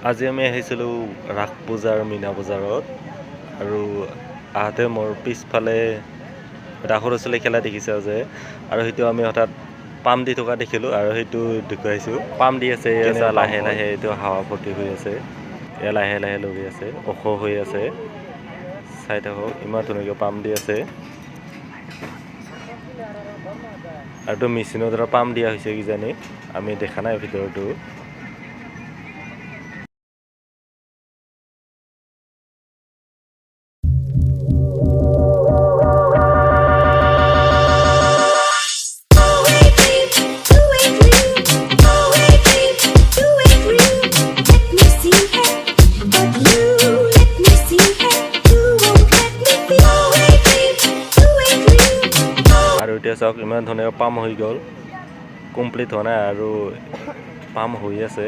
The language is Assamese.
আজি আমি আহিছিলোঁ ৰাস পূজাৰ মীনা বজাৰত আৰু আহোঁতে মোৰ পিছফালে ৰাসৰ চলি খেলা দেখিছে যে আৰু সেইটো আমি হঠাৎ পাম দি থকা দেখিলোঁ আৰু সেইটো দেখুৱাইছোঁ পাম দি আছে লাহে লাহে এইটো হাৱা ভৰ্তি হৈ আছে এয়া লাহে লাহে লৰি আছে ওখ হৈ আছে চাই থাকক ইমান ধুনীয়াকৈ পাম দি আছে আৰু তো মেচিনৰ দ্বাৰা পাম দিয়া হৈছে কিজানি আমি দেখা নাই ভিতৰতো আৰু এতিয়া চাওক ইমান ধুনীয়া পাম হৈ গ'ল কমপ্লিট হোৱা নাই আৰু পাম হৈ আছে